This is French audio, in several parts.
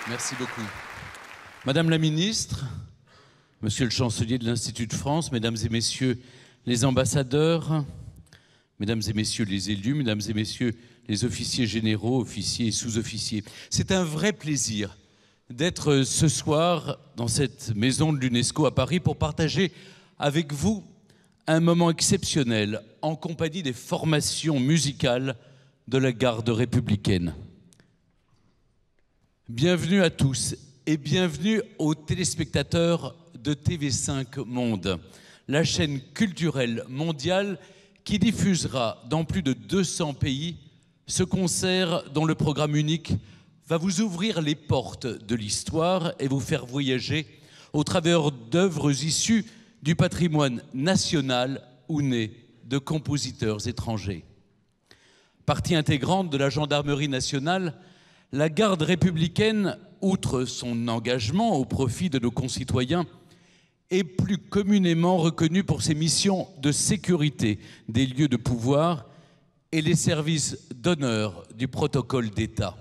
Merci beaucoup. Madame la ministre, monsieur le chancelier de l'Institut de France, mesdames et messieurs les ambassadeurs, mesdames et messieurs les élus, mesdames et messieurs les officiers généraux, officiers et sous-officiers, c'est un vrai plaisir d'être ce soir dans cette maison de l'UNESCO à Paris pour partager avec vous un moment exceptionnel en compagnie des formations musicales de la garde républicaine. Bienvenue à tous et bienvenue aux téléspectateurs de TV5 Monde, la chaîne culturelle mondiale qui diffusera dans plus de 200 pays ce concert dont le programme unique va vous ouvrir les portes de l'histoire et vous faire voyager au travers d'œuvres issues du patrimoine national ou nées de compositeurs étrangers. Partie intégrante de la gendarmerie nationale, la garde républicaine, outre son engagement au profit de nos concitoyens, est plus communément reconnue pour ses missions de sécurité des lieux de pouvoir et les services d'honneur du protocole d'État.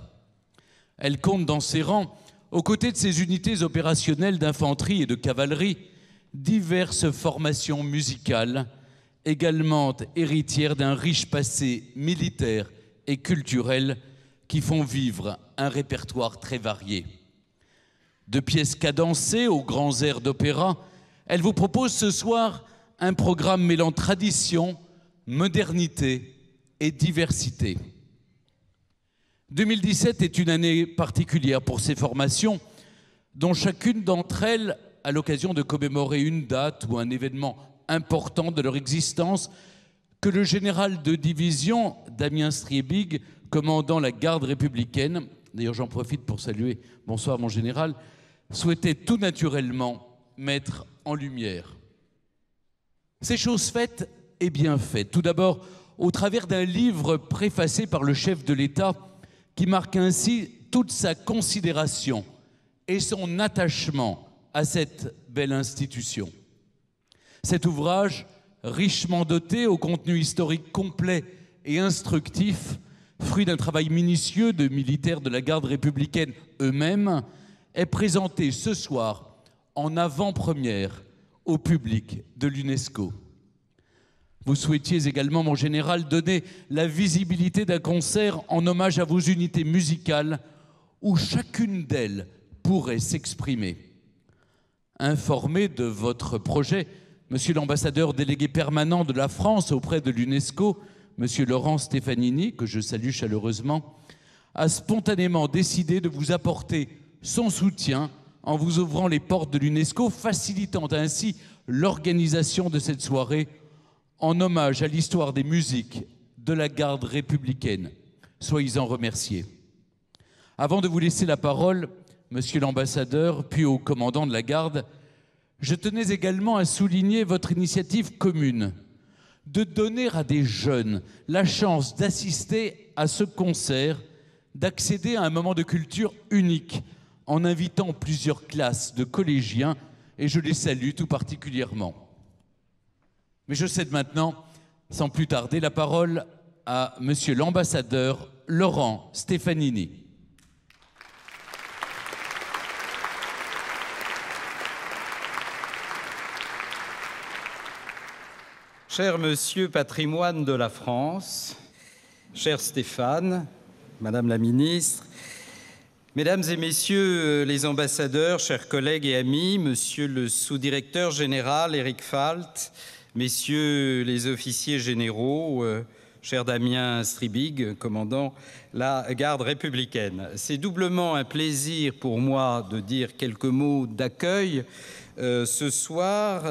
Elle compte dans ses rangs, aux côtés de ses unités opérationnelles d'infanterie et de cavalerie, diverses formations musicales, également héritières d'un riche passé militaire et culturel qui font vivre un répertoire très varié. De pièces cadencées aux grands airs d'opéra, elle vous propose ce soir un programme mêlant tradition, modernité et diversité. 2017 est une année particulière pour ces formations, dont chacune d'entre elles, à l'occasion de commémorer une date ou un événement important de leur existence, que le général de division Damien Striebig, commandant la garde républicaine, d'ailleurs j'en profite pour saluer, bonsoir mon général, souhaitait tout naturellement mettre en lumière. C'est chose faite et bien faite. Tout d'abord, au travers d'un livre préfacé par le chef de l'État qui marque ainsi toute sa considération et son attachement à cette belle institution. Cet ouvrage, richement doté au contenu historique complet et instructif, fruit d'un travail minutieux de militaires de la garde républicaine eux-mêmes, est présenté ce soir en avant-première au public de l'UNESCO. Vous souhaitiez également, mon général, donner la visibilité d'un concert en hommage à vos unités musicales où chacune d'elles pourrait s'exprimer. Informé de votre projet, monsieur l'ambassadeur délégué permanent de la France auprès de l'UNESCO, monsieur Laurent Stefanini, que je salue chaleureusement, a spontanément décidé de vous apporter son soutien en vous ouvrant les portes de l'UNESCO, facilitant ainsi l'organisation de cette soirée en hommage à l'histoire des musiques de la garde républicaine. Soyez-en remerciés. Avant de vous laisser la parole, monsieur l'ambassadeur, puis au commandant de la garde, je tenais également à souligner votre initiative commune de donner à des jeunes la chance d'assister à ce concert, d'accéder à un moment de culture unique en invitant plusieurs classes de collégiens, et je les salue tout particulièrement. Mais je cède maintenant, sans plus tarder, la parole à monsieur l'ambassadeur Laurent Stefanini. Cher Monsieur Patrimoine de la France, cher Stéphane, Madame la Ministre, Mesdames et Messieurs les ambassadeurs, chers collègues et amis, Monsieur le sous-directeur général Éric Falt, Messieurs les officiers généraux, cher Damien Striebig, commandant la garde républicaine. C'est doublement un plaisir pour moi de dire quelques mots d'accueil ce soir,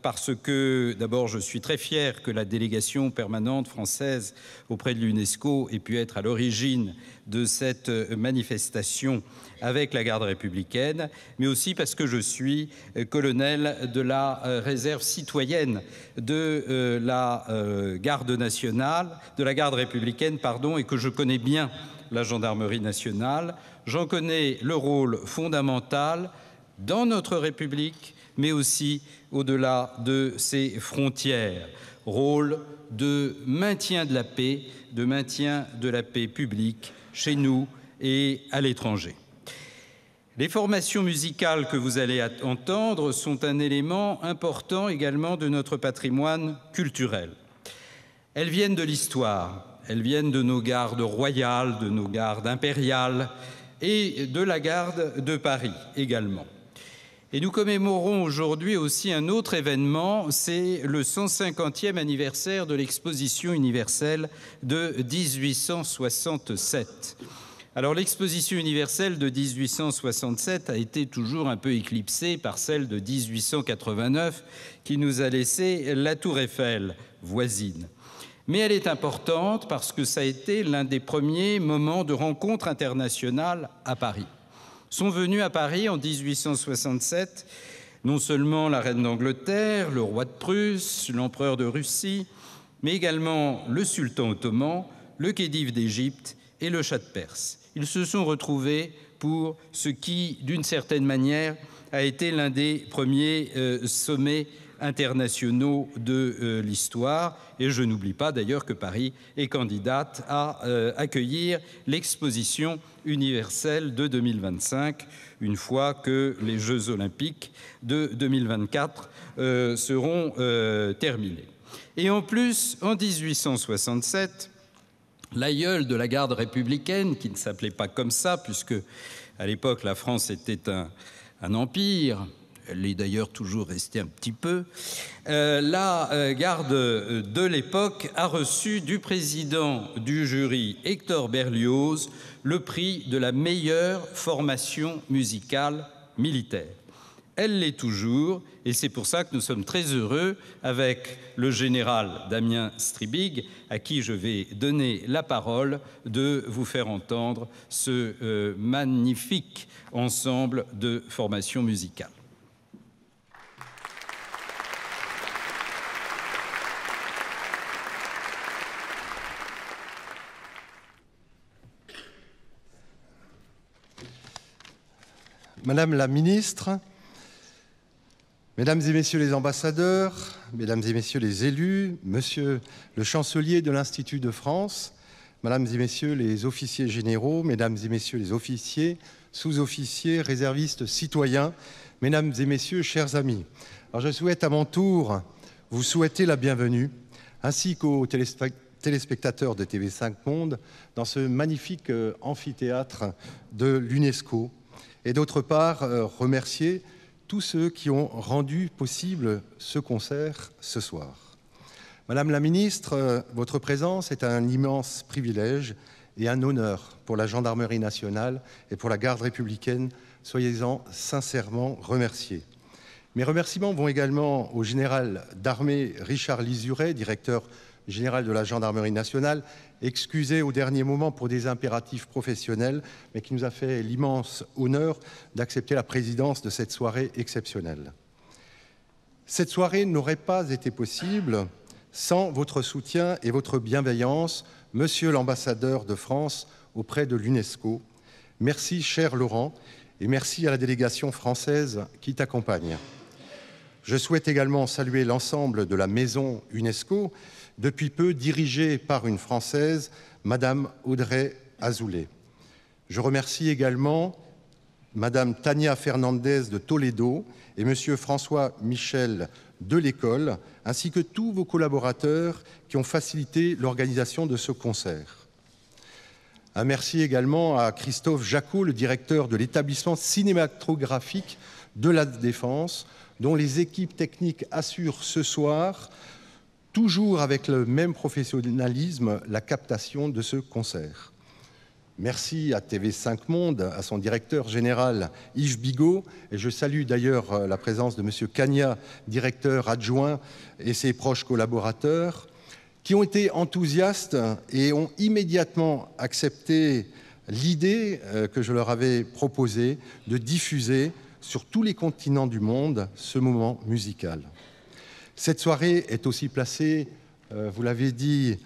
parce que d'abord je suis très fier que la délégation permanente française auprès de l'UNESCO ait pu être à l'origine de cette manifestation avec la garde républicaine, mais aussi parce que je suis colonel de la réserve citoyenne de la garde nationale, de la garde républicaine, pardon, et que je connais bien la gendarmerie nationale. J'en connais le rôle fondamental dans notre République, mais aussi au-delà de ses frontières. Rôle de maintien de la paix publique chez nous et à l'étranger. Les formations musicales que vous allez entendre sont un élément important également de notre patrimoine culturel. Elles viennent de l'histoire, elles viennent de nos gardes royales, de nos gardes impériales et de la garde de Paris également. Et nous commémorons aujourd'hui aussi un autre événement, c'est le 150e anniversaire de l'Exposition universelle de 1867. Alors l'exposition universelle de 1867 a été toujours un peu éclipsée par celle de 1889 qui nous a laissé la Tour Eiffel voisine. Mais elle est importante parce que ça a été l'un des premiers moments de rencontre internationale à Paris. Sont venus à Paris en 1867 non seulement la reine d'Angleterre, le roi de Prusse, l'empereur de Russie, mais également le sultan ottoman, le khedive d'Égypte et le Shah de Perse. Ils se sont retrouvés pour ce qui, d'une certaine manière, a été l'un des premiers sommets internationaux de l'histoire. Et je n'oublie pas d'ailleurs que Paris est candidate à accueillir l'exposition universelle de 2025, une fois que les Jeux olympiques de 2024 seront terminés. Et en plus, en 1867, l'aïeul de la garde républicaine, qui ne s'appelait pas comme ça, puisque à l'époque la France était un empire, elle l'est d'ailleurs toujours restée un petit peu, la garde de l'époque a reçu du président du jury Hector Berlioz le prix de la meilleure formation musicale militaire. Elle l'est toujours, et c'est pour ça que nous sommes très heureux, avec le général Damien Stribig, à qui je vais donner la parole, de vous faire entendre ce magnifique ensemble de formation musicale. Madame la ministre, Mesdames et Messieurs les ambassadeurs, Mesdames et Messieurs les élus, Monsieur le chancelier de l'Institut de France, Mesdames et Messieurs les officiers généraux, Mesdames et Messieurs les officiers, sous-officiers, réservistes, citoyens, Mesdames et Messieurs, chers amis. Alors je souhaite à mon tour vous souhaiter la bienvenue, ainsi qu'aux téléspectateurs de TV5 Monde, dans ce magnifique amphithéâtre de l'UNESCO, et d'autre part remercier tous ceux qui ont rendu possible ce concert ce soir. Madame la ministre, votre présence est un immense privilège et un honneur pour la Gendarmerie nationale et pour la garde républicaine. Soyez-en sincèrement remerciés. Mes remerciements vont également au général d'armée Richard Lizuret, directeur général de la Gendarmerie nationale, excusé au dernier moment pour des impératifs professionnels, mais qui nous a fait l'immense honneur d'accepter la présidence de cette soirée exceptionnelle. Cette soirée n'aurait pas été possible sans votre soutien et votre bienveillance, Monsieur l'ambassadeur de France auprès de l'UNESCO. Merci, cher Laurent, et merci à la délégation française qui t'accompagne. Je souhaite également saluer l'ensemble de la maison UNESCO, depuis peu dirigée par une Française, Madame Audrey Azoulay. Je remercie également Madame Tania Fernandez de Toledo et Monsieur François Michel de l'école, ainsi que tous vos collaborateurs qui ont facilité l'organisation de ce concert. Un merci également à Christophe Jacot, le directeur de l'établissement cinématographique de la Défense, dont les équipes techniques assurent ce soir, toujours avec le même professionnalisme, la captation de ce concert. Merci à TV5 Monde, à son directeur général Yves Bigot, et je salue d'ailleurs la présence de M. Cagna, directeur adjoint, et ses proches collaborateurs, qui ont été enthousiastes et ont immédiatement accepté l'idée que je leur avais proposée de diffuser sur tous les continents du monde ce moment musical. Cette soirée est aussi placée, vous l'avez dit,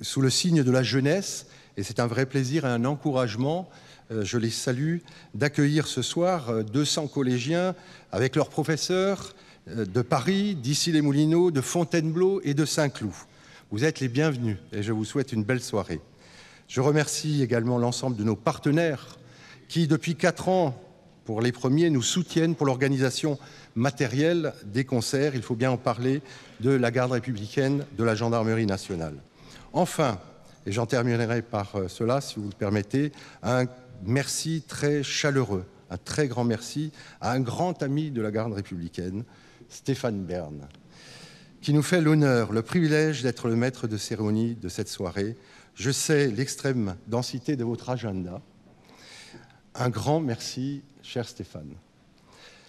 sous le signe de la jeunesse, et c'est un vrai plaisir et un encouragement, je les salue, d'accueillir ce soir 200 collégiens avec leurs professeurs de Paris, d'Issy-les-Moulineaux, de Fontainebleau et de Saint-Cloud. Vous êtes les bienvenus et je vous souhaite une belle soirée. Je remercie également l'ensemble de nos partenaires qui, depuis 4 ans, pour les premiers, nous soutiennent pour l'organisation matérielle des concerts. Il faut bien en parler, de la garde républicaine, de la gendarmerie nationale. Enfin, et j'en terminerai par cela, si vous le permettez, un merci très chaleureux, un très grand merci à un grand ami de la garde républicaine, Stéphane Bern, qui nous fait l'honneur, le privilège d'être le maître de cérémonie de cette soirée. Je sais l'extrême densité de votre agenda. Un grand merci, cher Stéphane.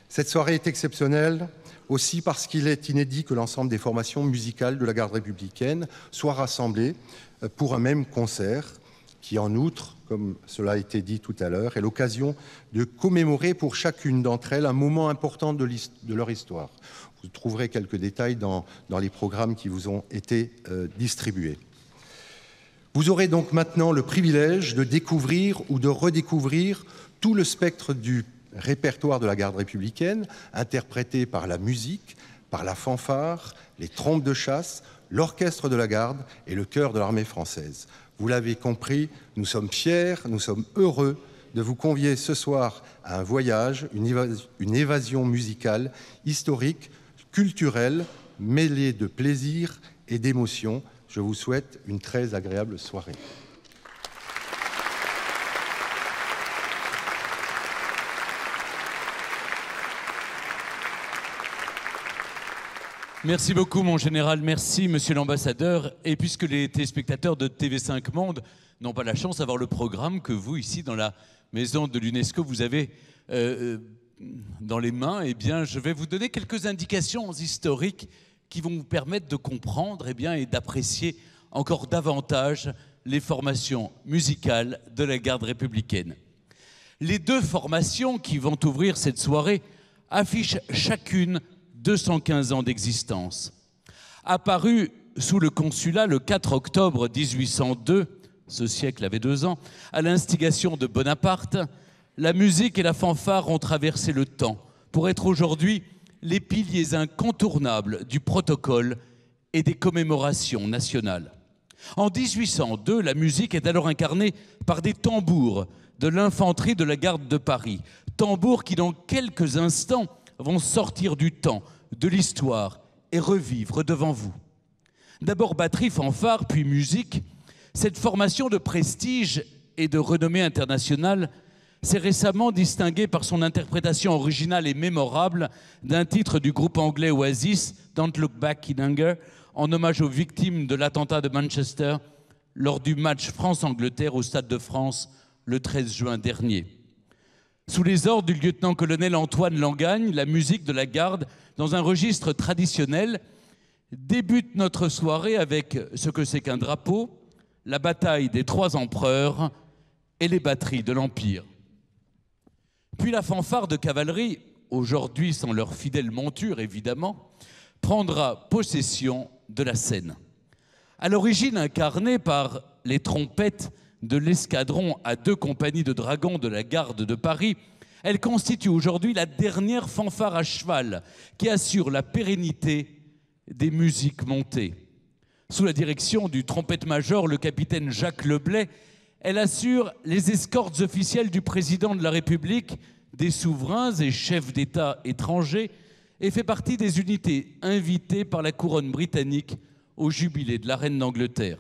Cette soirée est exceptionnelle aussi parce qu'il est inédit que l'ensemble des formations musicales de la garde républicaine soient rassemblées pour un même concert qui, en outre, comme cela a été dit tout à l'heure, est l'occasion de commémorer pour chacune d'entre elles un moment important de leur histoire. Vous trouverez quelques détails dans les programmes qui vous ont été distribués. Vous aurez donc maintenant le privilège de découvrir ou de redécouvrir tout le spectre du répertoire de la garde républicaine, interprété par la musique, par la fanfare, les trompes de chasse, l'orchestre de la garde et le chœur de l'armée française. Vous l'avez compris, nous sommes fiers, nous sommes heureux de vous convier ce soir à un voyage, une évasion musicale, historique, culturelle, mêlée de plaisir et d'émotion. Je vous souhaite une très agréable soirée. Merci beaucoup, mon général. Merci, monsieur l'ambassadeur. Et puisque les téléspectateurs de TV5 Monde n'ont pas la chance d'avoir le programme que vous, ici, dans la maison de l'UNESCO, vous avez dans les mains, eh bien, je vais vous donner quelques indications historiques qui vont vous permettre de comprendre et d'apprécier encore davantage les formations musicales de la garde républicaine. Les 2 formations qui vont ouvrir cette soirée affichent chacune 215 ans d'existence. Apparue sous le consulat le 4 octobre 1802, ce siècle avait 2 ans, à l'instigation de Bonaparte, la musique et la fanfare ont traversé le temps pour être aujourd'hui les piliers incontournables du protocole et des commémorations nationales. En 1802, la musique est alors incarnée par des tambours de l'infanterie de la garde de Paris, tambours qui dans quelques instants vont sortir du temps, de l'histoire et revivre devant vous. D'abord batterie, fanfare, puis musique, cette formation de prestige et de renommée internationale s'est récemment distinguée par son interprétation originale et mémorable d'un titre du groupe anglais Oasis, Don't Look Back in Anger, en hommage aux victimes de l'attentat de Manchester lors du match France-Angleterre au Stade de France le 13 juin dernier. Sous les ordres du lieutenant-colonel Antoine Langagne, la musique de la garde, dans un registre traditionnel, débute notre soirée avec ce que c'est qu'un drapeau, la bataille des 3 empereurs et les batteries de l'Empire. Puis la fanfare de cavalerie, aujourd'hui sans leur fidèle monture évidemment, prendra possession de la scène. À l'origine incarnée par les trompettes de l'escadron à 2 compagnies de dragons de la garde de Paris, elle constitue aujourd'hui la dernière fanfare à cheval qui assure la pérennité des musiques montées. Sous la direction du trompette-major, le capitaine Jacques Leblay, elle assure les escortes officielles du président de la République, des souverains et chefs d'État étrangers et fait partie des unités invitées par la couronne britannique au jubilé de la reine d'Angleterre.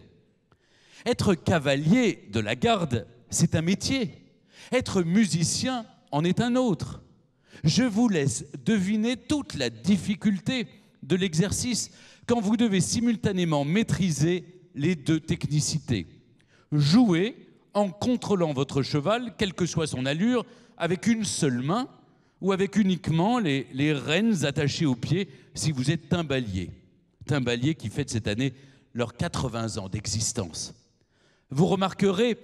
Être cavalier de la garde, c'est un métier. Être musicien en est un autre. Je vous laisse deviner toute la difficulté de l'exercice quand vous devez simultanément maîtriser les 2 technicités. Jouer en contrôlant votre cheval, quelle que soit son allure, avec une seule main ou avec uniquement les rênes attachées aux pieds si vous êtes timbalier. Timbalier qui fête cette année leurs 80 ans d'existence. Vous remarquerez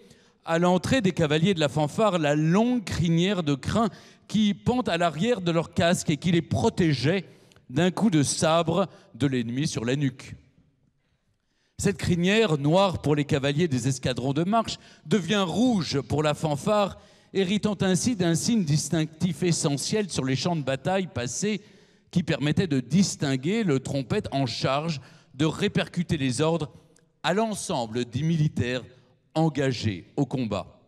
à l'entrée des cavaliers de la fanfare la longue crinière de crin qui pend à l'arrière de leur casque et qui les protégeait d'un coup de sabre de l'ennemi sur la nuque. Cette crinière, noire pour les cavaliers des escadrons de marche, devient rouge pour la fanfare, héritant ainsi d'un signe distinctif essentiel sur les champs de bataille passés qui permettait de distinguer le trompette en charge de répercuter les ordres à l'ensemble des militaires engagés au combat.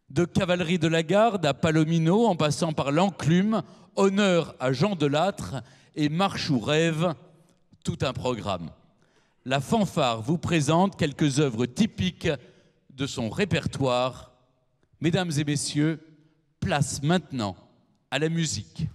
De cavalerie de la garde à Palomino, en passant par l'enclume, honneur à Jean Delattre et marche ou rêve, tout un programme. La fanfare vous présente quelques œuvres typiques de son répertoire. Mesdames et messieurs, place maintenant à la musique.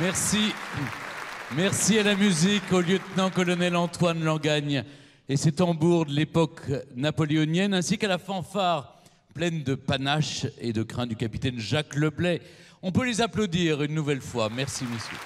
Merci. Merci à la musique, au lieutenant-colonel Antoine Langagne et ses tambours de l'époque napoléonienne, ainsi qu'à la fanfare pleine de panache et de crin du capitaine Jacques Leblay. On peut les applaudir une nouvelle fois. Merci, messieurs.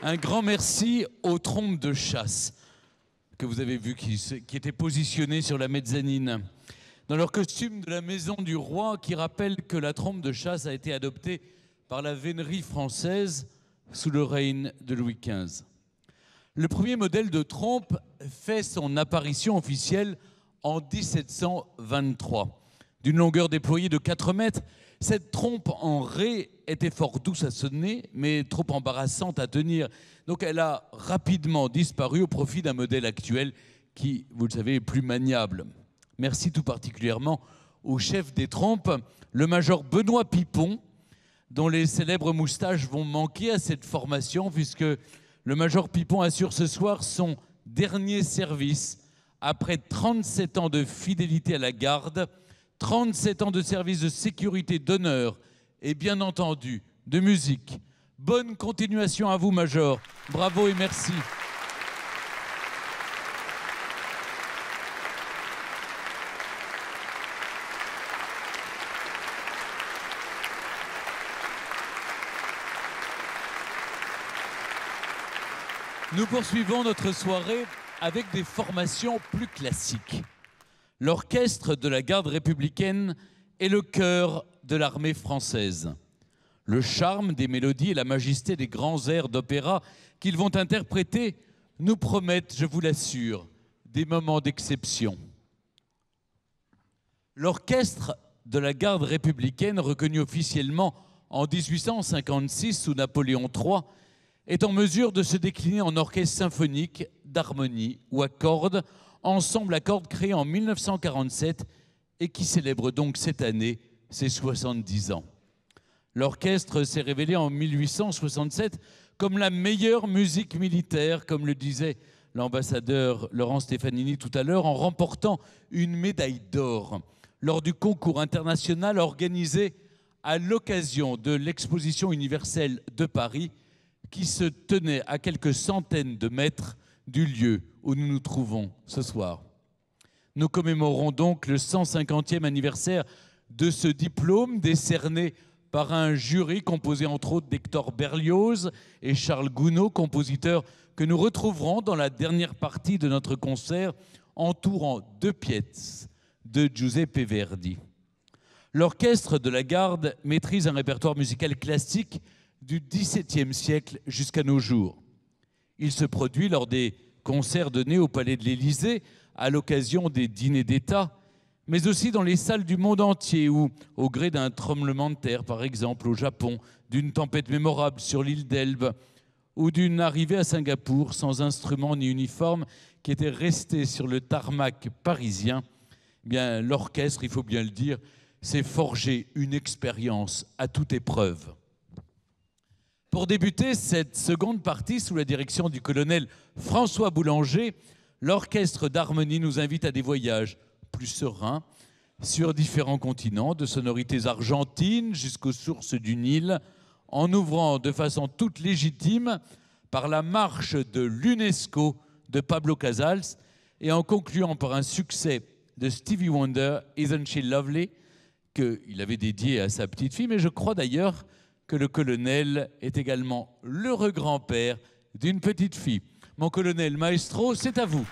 Un grand merci aux trompes de chasse que vous avez vues qui étaient positionnées sur la mezzanine dans leur costume de la maison du roi, qui rappelle que la trompe de chasse a été adoptée par la vénerie française sous le règne de Louis XV. Le premier modèle de trompe fait son apparition officielle en 1723. D'une longueur déployée de 4 mètres, cette trompe en raie était fort douce à sonner, mais trop embarrassante à tenir. Donc elle a rapidement disparu au profit d'un modèle actuel qui, vous le savez, est plus maniable. Merci tout particulièrement au chef des trompes, le major Benoît Pipon, dont les célèbres moustaches vont manquer à cette formation, puisque le major Pipon assure ce soir son dernier service après 37 ans de fidélité à la garde, 37 ans de service de sécurité, d'honneur et bien entendu de musique. Bonne continuation à vous, Major. Bravo et merci. Nous poursuivons notre soirée avec des formations plus classiques. L'orchestre de la garde républicaine est le cœur de l'armée française. Le charme des mélodies et la majesté des grands airs d'opéra qu'ils vont interpréter nous promettent, je vous l'assure, des moments d'exception. L'orchestre de la garde républicaine, reconnu officiellement en 1856 sous Napoléon III, est en mesure de se décliner en orchestre symphonique, d'harmonie ou à cordes, ensemble à cordes créé en 1947 et qui célèbre donc cette année ses 70 ans. L'orchestre s'est révélé en 1867 comme la meilleure musique militaire, comme le disait l'ambassadeur Laurent Stefanini tout à l'heure, en remportant une médaille d'or lors du concours international organisé à l'occasion de l'exposition universelle de Paris qui se tenait à quelques centaines de mètres du lieu où nous nous trouvons ce soir. Nous commémorons donc le 150e anniversaire de ce diplôme décerné par un jury composé entre autres d'Hector Berlioz et Charles Gounod, compositeurs que nous retrouverons dans la dernière partie de notre concert, entourant 2 pièces de Giuseppe Verdi. L'orchestre de la garde maîtrise un répertoire musical classique du XVIIe siècle jusqu'à nos jours. Il se produit lors des concerts donnés au Palais de l'Élysée à l'occasion des dîners d'État, mais aussi dans les salles du monde entier où, au gré d'un tremblement de terre, par exemple au Japon, d'une tempête mémorable sur l'île d'Elbe ou d'une arrivée à Singapour sans instrument ni uniforme qui était resté sur le tarmac parisien, eh bien, l'orchestre, il faut bien le dire, s'est forgé une expérience à toute épreuve. Pour débuter cette seconde partie sous la direction du colonel François Boulanger, l'orchestre d'harmonie nous invite à des voyages plus sereins sur différents continents, de sonorités argentines jusqu'aux sources du Nil, en ouvrant de façon toute légitime par la marche de l'UNESCO de Pablo Casals et en concluant par un succès de Stevie Wonder, Isn't She Lovely, qu'il avait dédié à sa petite fille, mais je crois d'ailleurs que le colonel est également l'heureux grand-père d'une petite fille. Mon colonel maestro, c'est à vous.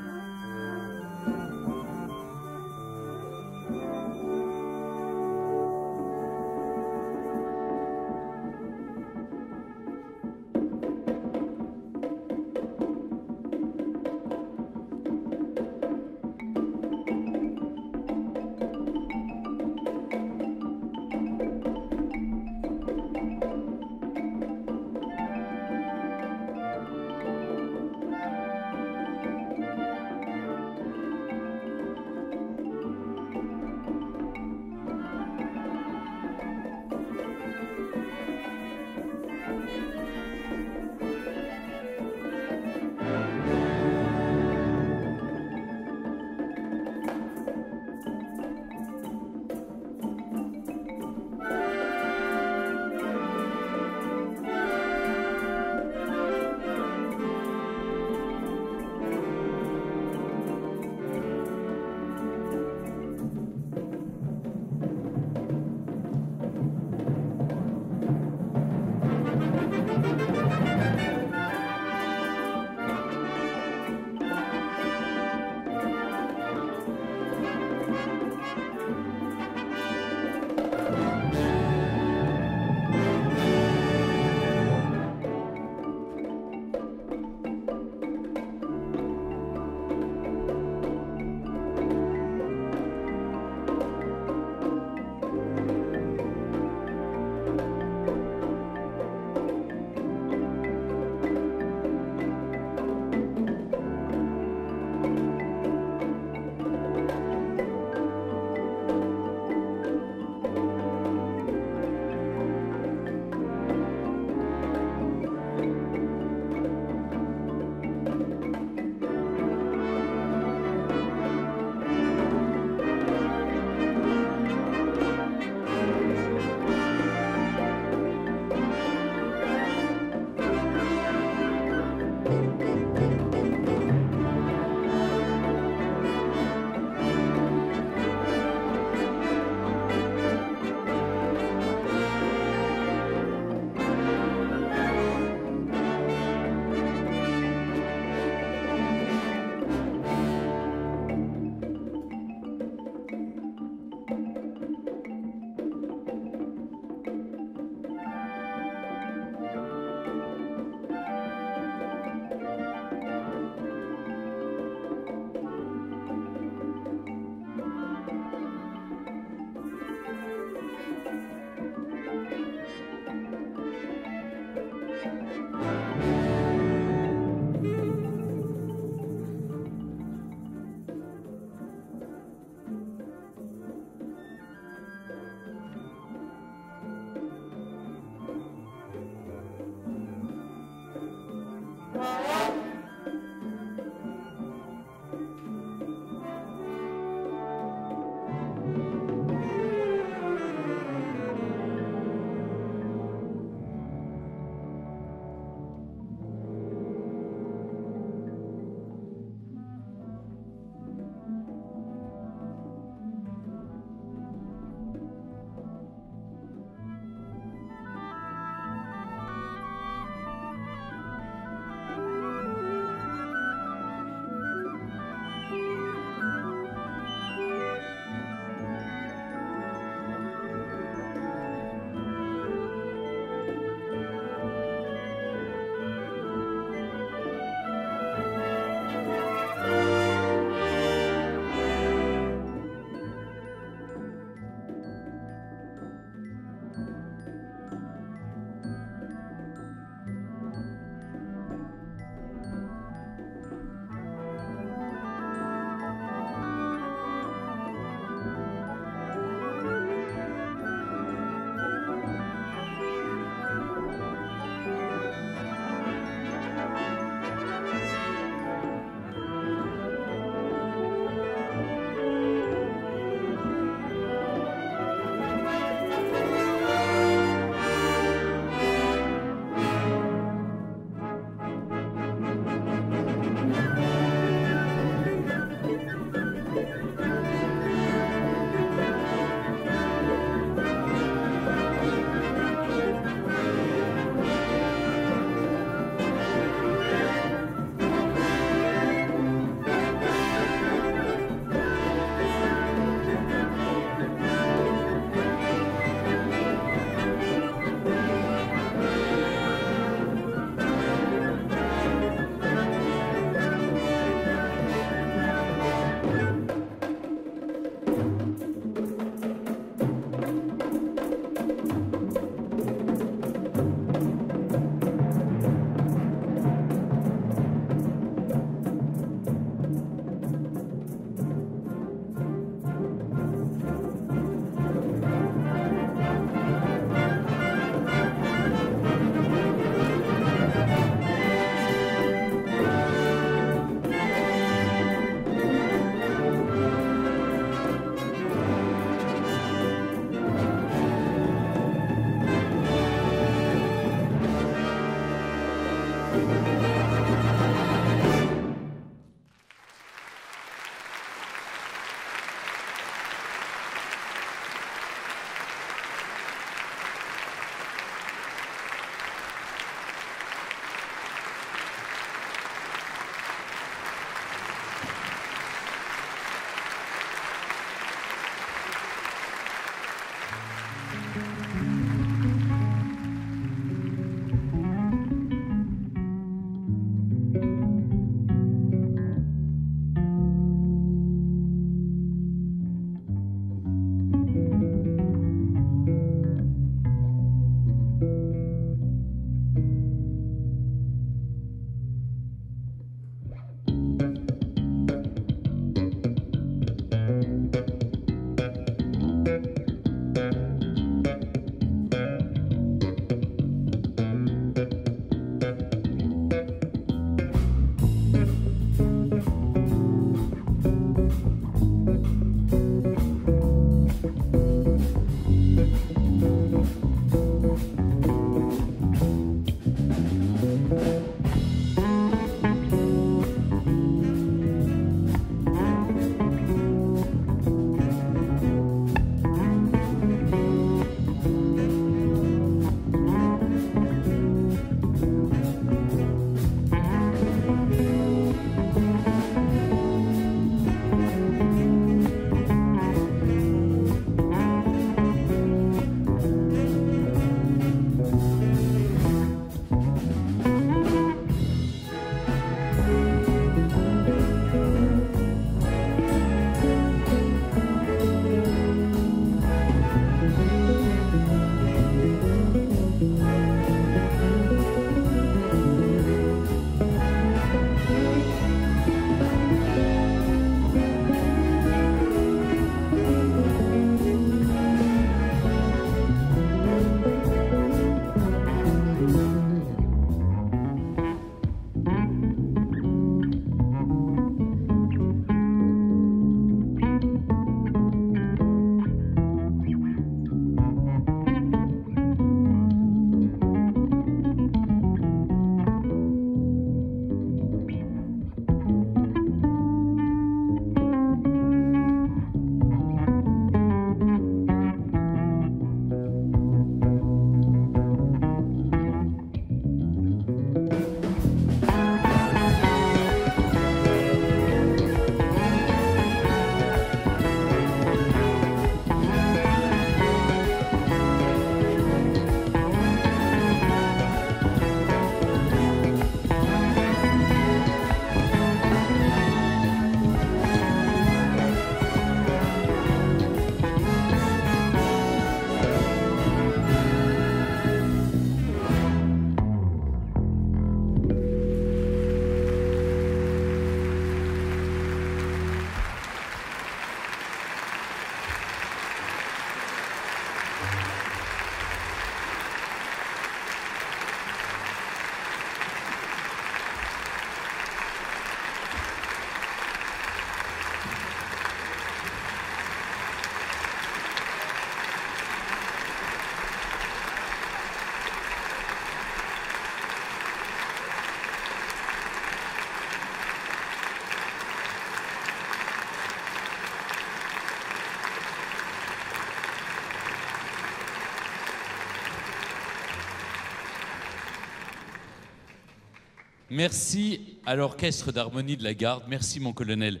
Merci à l'Orchestre d'harmonie de la Garde. Merci, mon colonel.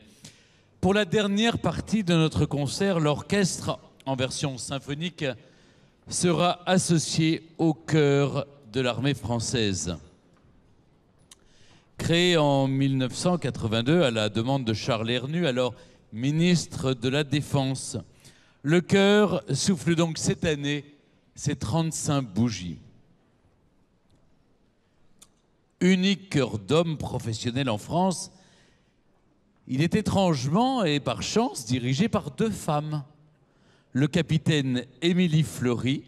Pour la dernière partie de notre concert, l'orchestre, en version symphonique, sera associé au chœur de l'armée française. Créé en 1982 à la demande de Charles Hernu, alors ministre de la Défense, le chœur souffle donc cette année ses 35 bougies. Unique chœur d'hommes professionnels en France, il est étrangement et par chance dirigé par 2 femmes, le capitaine Émilie Fleury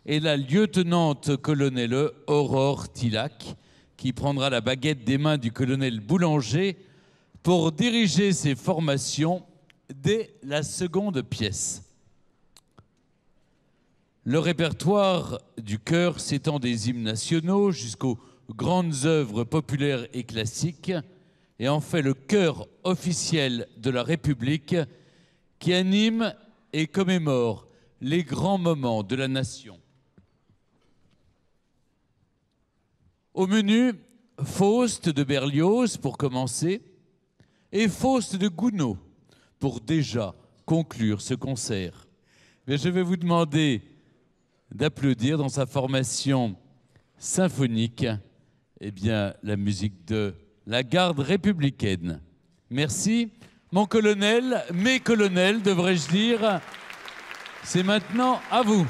et la lieutenant-colonel Aurore Tillac, qui prendra la baguette des mains du colonel Boulanger pour diriger ses formations dès la seconde pièce. Le répertoire du chœur s'étend des hymnes nationaux jusqu'aux grandes œuvres populaires et classiques et en fait le chœur officiel de la République qui anime et commémore les grands moments de la nation. Au menu, Faust de Berlioz pour commencer et Faust de Gounod pour déjà conclure ce concert. Mais je vais vous demander d'applaudir dans sa formation symphonique la musique de la Garde républicaine. Merci. Mon colonel, mes colonels, devrais-je dire, c'est maintenant à vous.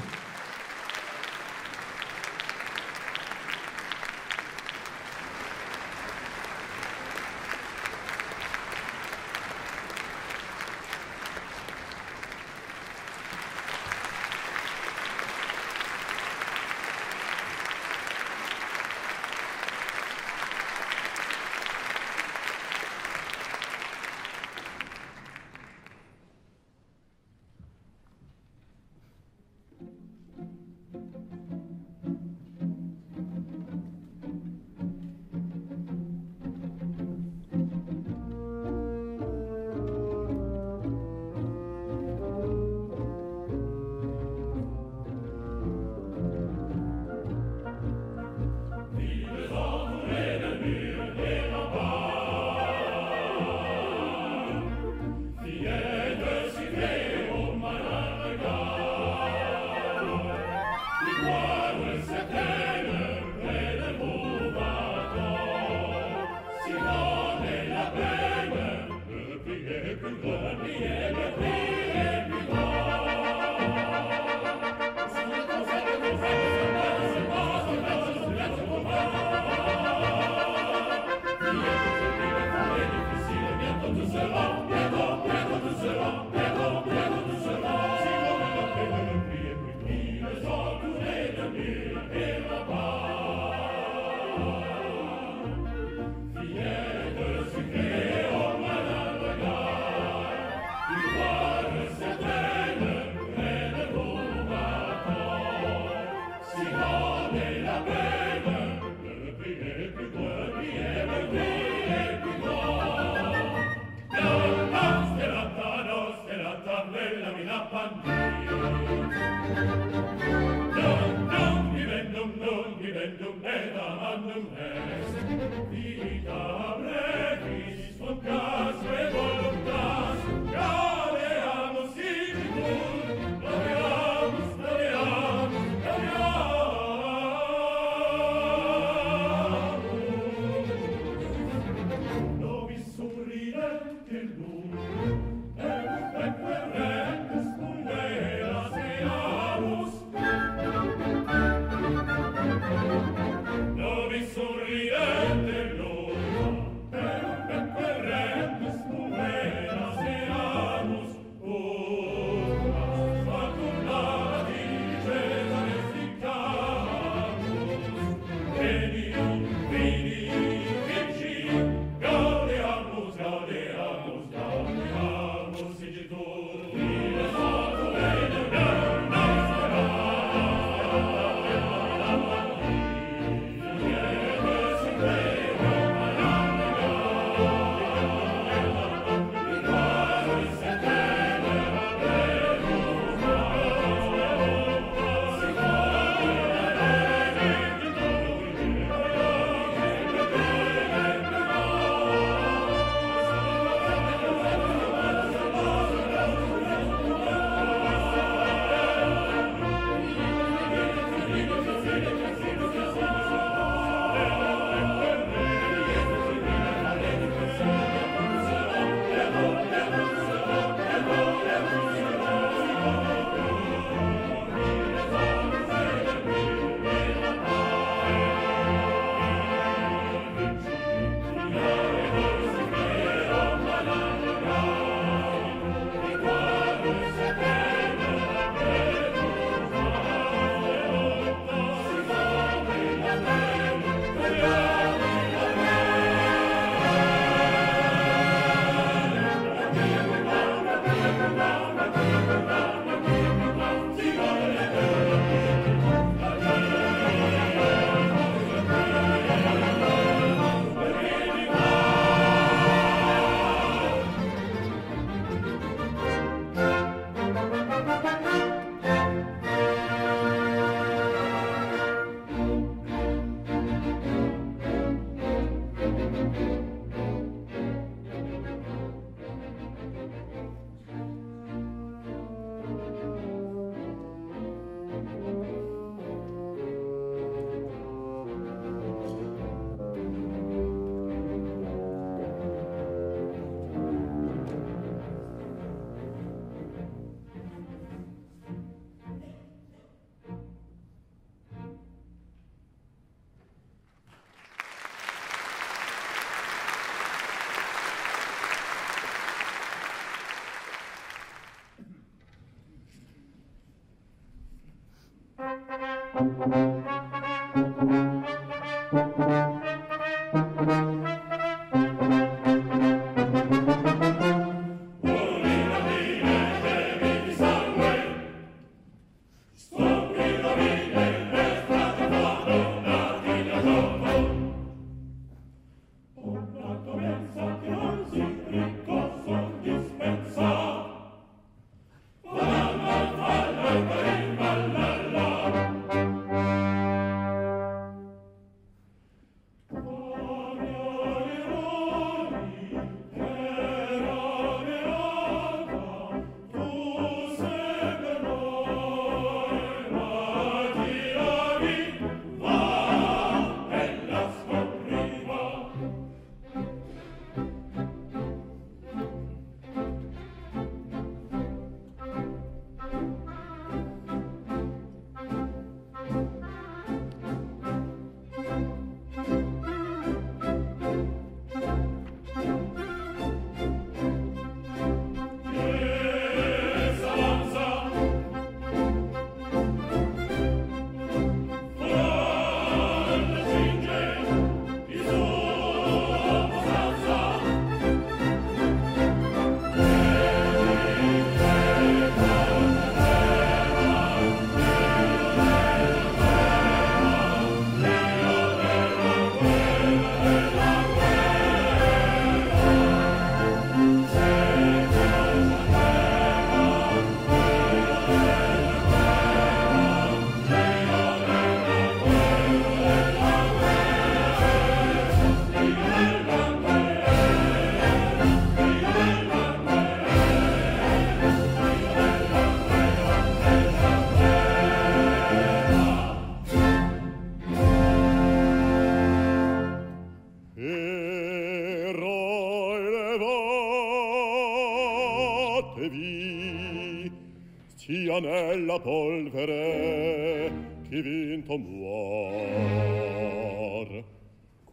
Nella polvere chi vinto muor,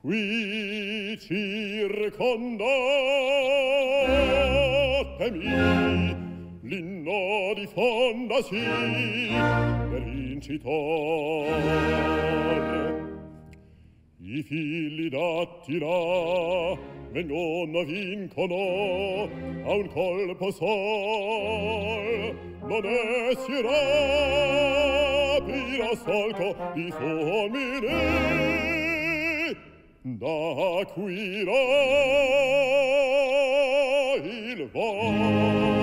qui circondatemi l'inno diffondasi per vincitor. I figli d'Attila vengono vincono a un colpo sol, non essi rapida solco di fomini, da qui il vol.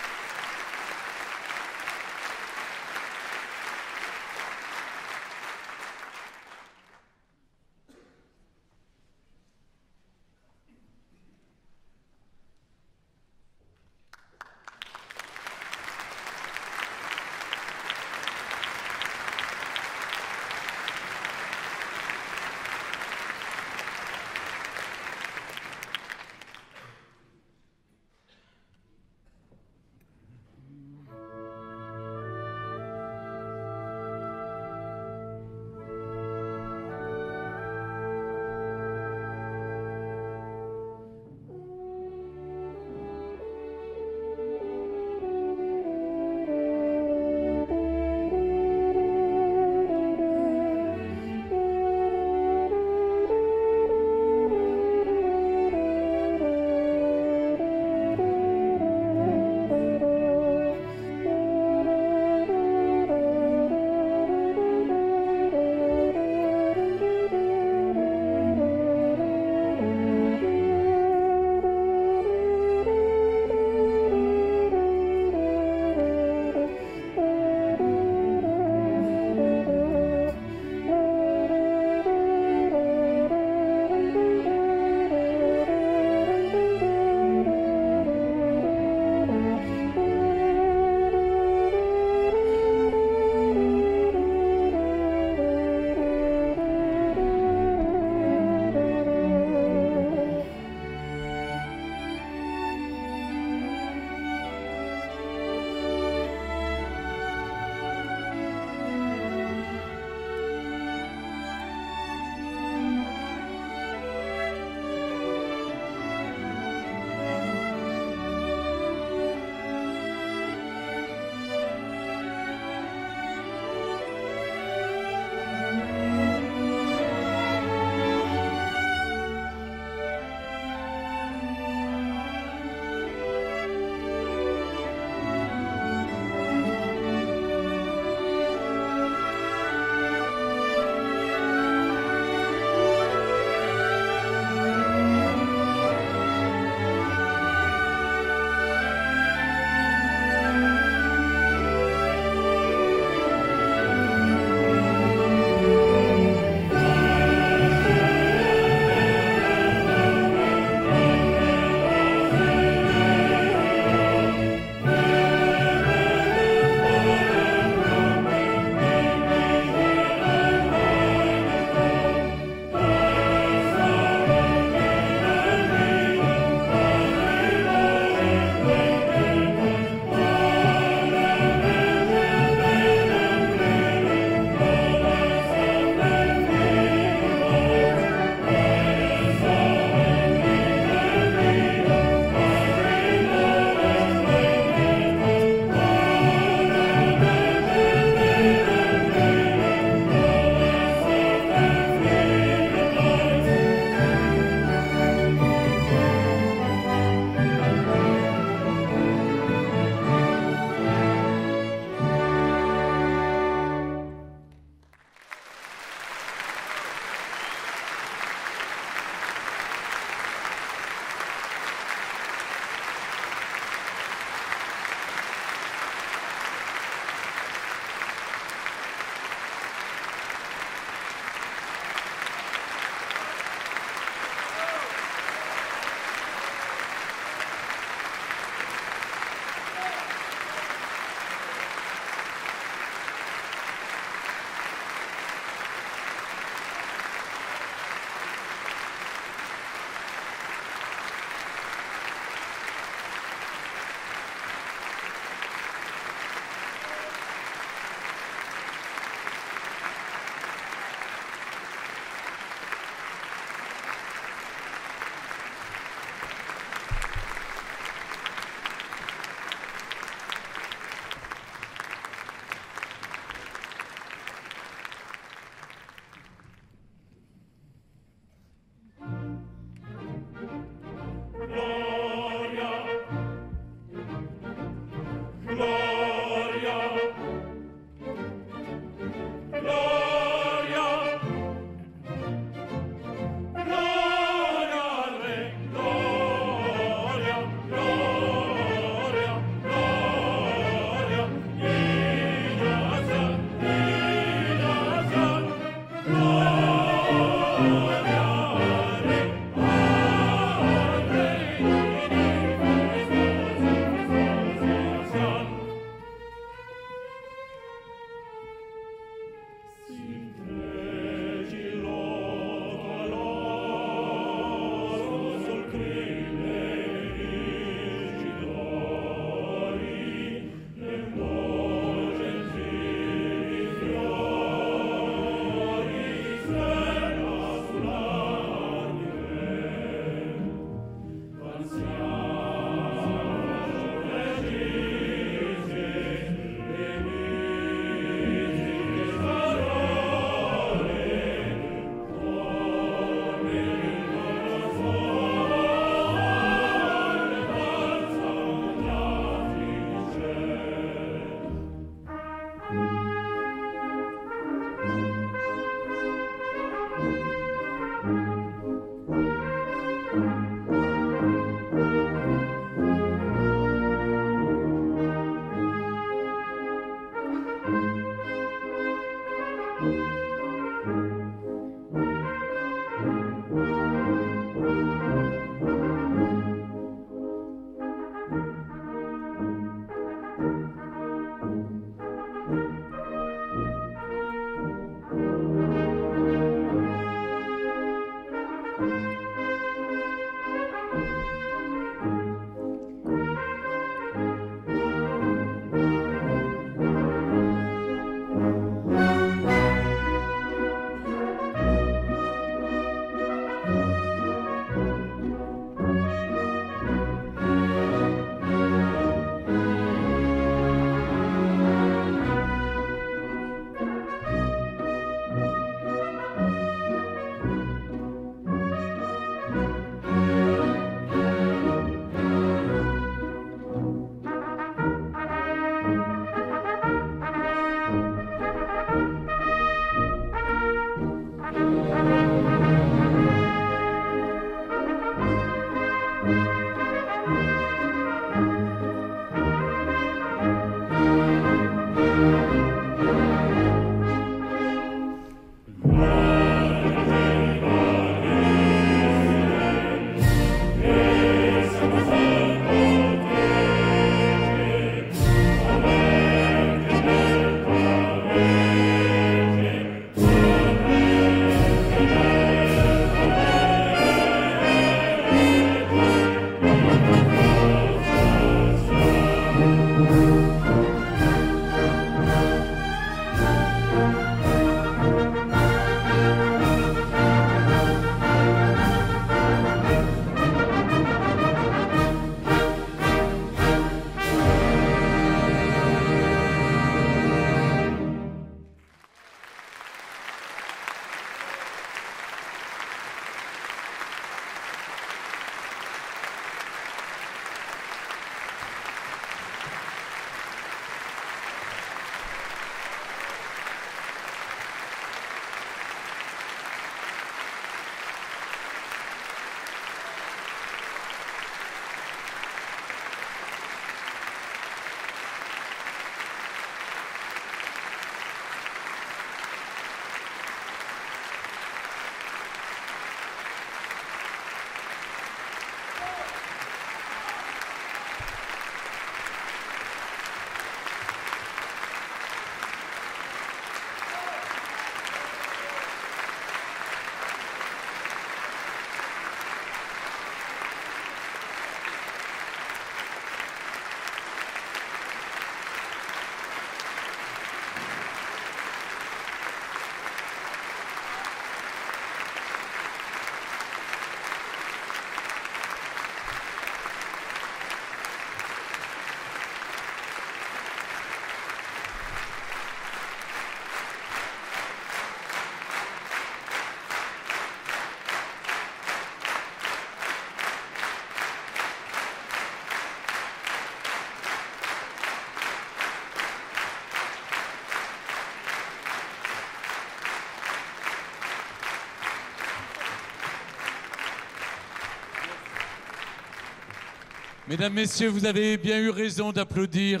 Mesdames, Messieurs, vous avez bien eu raison d'applaudir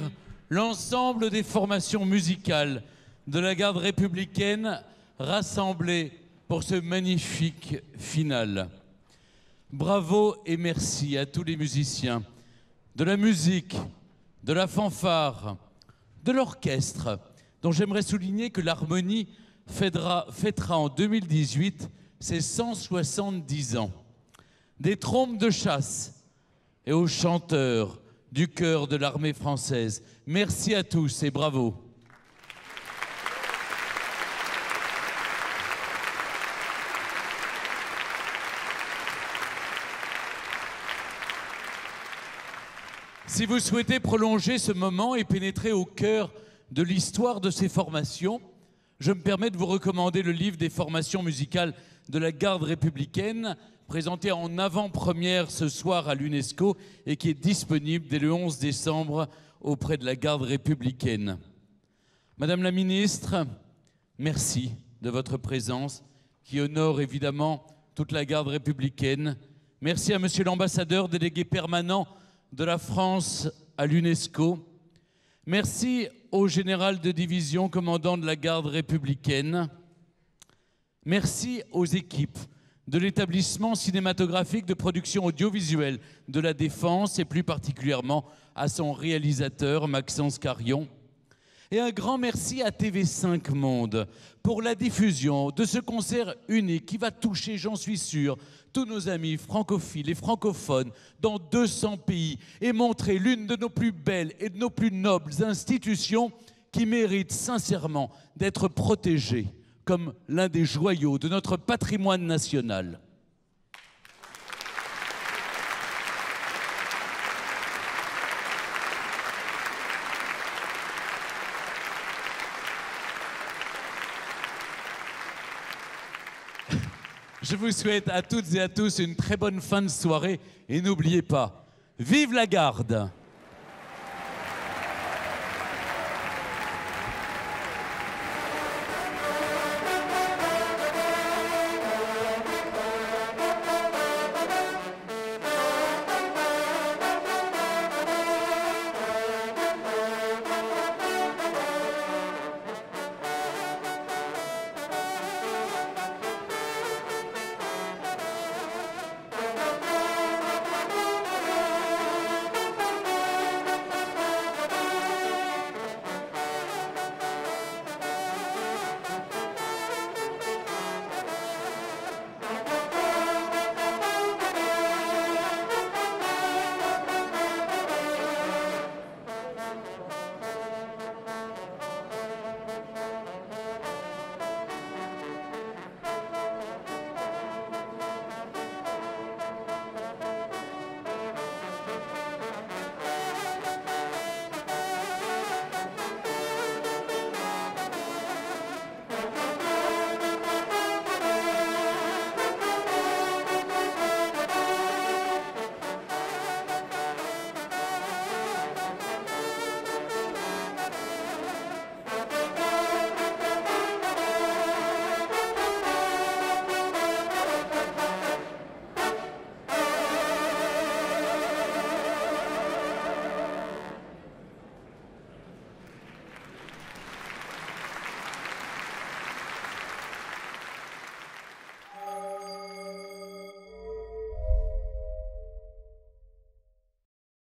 l'ensemble des formations musicales de la garde républicaine rassemblées pour ce magnifique final. Bravo et merci à tous les musiciens de la musique, de la fanfare, de l'orchestre, dont j'aimerais souligner que l'harmonie fêtera en 2018 ses 170 ans. Des trompes de chasse et aux chanteurs du chœur de l'armée française. Merci à tous et bravo. Si vous souhaitez prolonger ce moment et pénétrer au cœur de l'histoire de ces formations, je me permets de vous recommander le livre des formations musicales de la garde républicaine, présenté en avant-première ce soir à l'UNESCO et qui est disponible dès le 11 décembre auprès de la garde républicaine. Madame la ministre, merci de votre présence qui honore évidemment toute la garde républicaine. Merci à monsieur l'ambassadeur délégué permanent de la France à l'UNESCO. Merci au général de division commandant de la garde républicaine. Merci aux équipes de l'établissement cinématographique de production audiovisuelle de la Défense et plus particulièrement à son réalisateur Maxence Carion. Et un grand merci à TV5 Monde pour la diffusion de ce concert unique qui va toucher, j'en suis sûr, tous nos amis francophiles et francophones dans 200 pays et montrer l'une de nos plus belles et de nos plus nobles institutions qui mérite sincèrement d'être protégée comme l'un des joyaux de notre patrimoine national. Je vous souhaite à toutes et à tous une très bonne fin de soirée et n'oubliez pas, vive la garde!